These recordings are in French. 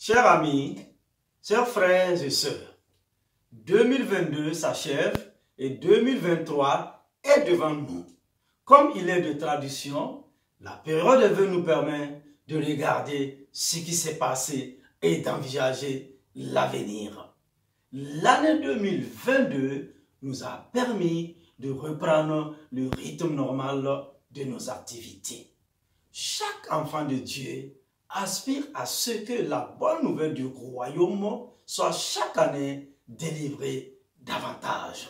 Chers amis, chers frères et sœurs, 2022 s'achève et 2023 est devant nous. Comme il est de tradition, la période de vœux nous permet de regarder ce qui s'est passé et d'envisager l'avenir. L'année 2022 nous a permis de reprendre le rythme normal de nos activités. Chaque enfant de Dieu aspire à ce que la bonne nouvelle du royaume soit chaque année délivrée davantage.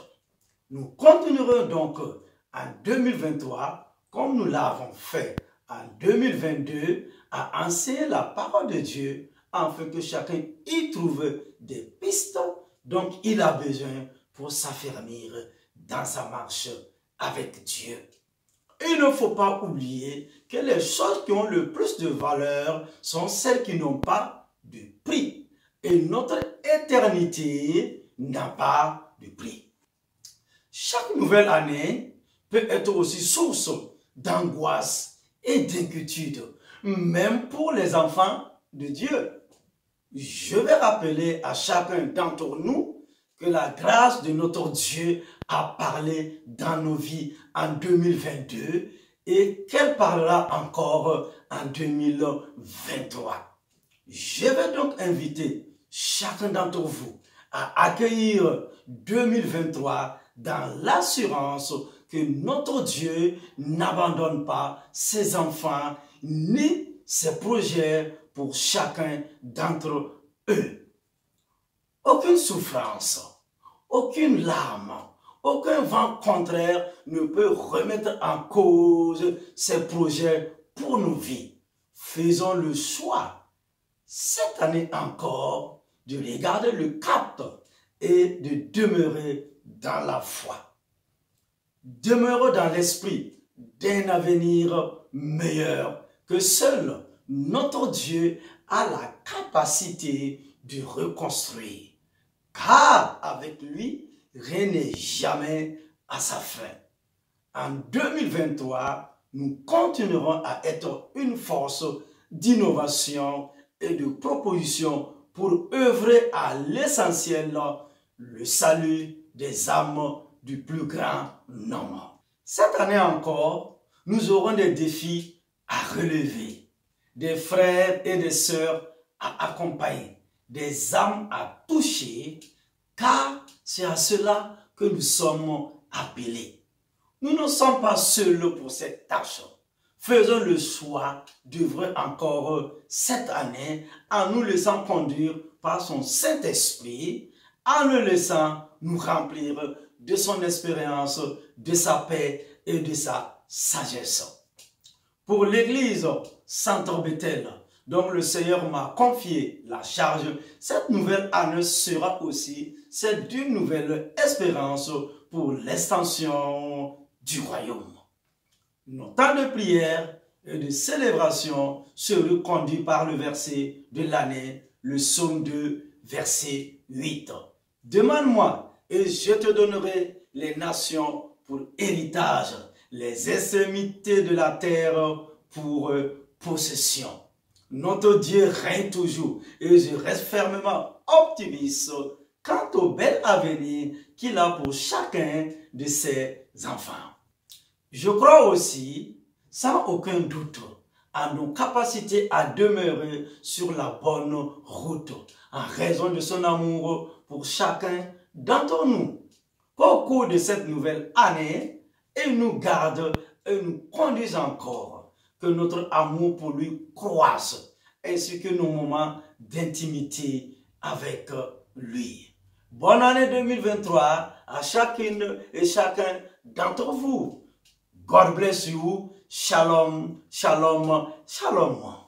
Nous continuerons donc en 2023, comme nous l'avons fait en 2022, à enseigner la parole de Dieu afin que chacun y trouve des pistes dont il a besoin pour s'affermir dans sa marche avec Dieu. Il ne faut pas oublier que les choses qui ont le plus de valeur sont celles qui n'ont pas de prix. Et notre éternité n'a pas de prix. Chaque nouvelle année peut être aussi source d'angoisse et d'inquiétude, même pour les enfants de Dieu. Je vais rappeler à chacun d'entre nous que la grâce de notre Dieu a parlé dans nos vies en 2022 et qu'elle parlera encore en 2023. Je vais donc inviter chacun d'entre vous à accueillir 2023 dans l'assurance que notre Dieu n'abandonne pas ses enfants ni ses projets pour chacun d'entre eux. Aucune souffrance, aucune larme, aucun vent contraire ne peut remettre en cause ces projets pour nos vies. Faisons le choix, cette année encore, de regarder le cap et de demeurer dans la foi. Demeurons dans l'esprit d'un avenir meilleur que seul notre Dieu a la capacité de reconstruire. Car avec lui, rien n'est jamais à sa fin. En 2023, nous continuerons à être une force d'innovation et de proposition pour œuvrer à l'essentiel, le salut des âmes du plus grand nombre. Cette année encore, nous aurons des défis à relever, des frères et des sœurs à accompagner, des âmes à toucher, car c'est à cela que nous sommes appelés. Nous ne sommes pas seuls pour cette tâche. Faisons le choix d'œuvrer encore cette année en nous laissant conduire par son Saint-Esprit, en le laissant nous remplir de son expérience, de sa paix et de sa sagesse. Pour l'église Centre Bethel, dont le Seigneur m'a confié la charge, cette nouvelle année sera aussi celle d'une nouvelle espérance pour l'extension du royaume. Nos temps de prière et de célébration seront conduits par le verset de l'année, le psaume 2, verset 8. Demande-moi et je te donnerai les nations pour héritage, les extrémités de la terre pour possession. Notre Dieu règne toujours et je reste fermement optimiste quant au bel avenir qu'il a pour chacun de ses enfants. Je crois aussi, sans aucun doute, à nos capacités à demeurer sur la bonne route en raison de son amour pour chacun d'entre nous. Qu'au cours de cette nouvelle année, il nous garde et nous conduise encore, que notre amour pour lui croisse, ainsi que nos moments d'intimité avec lui. Bonne année 2023 à chacune et chacun d'entre vous. God bless you. Shalom, shalom, shalom.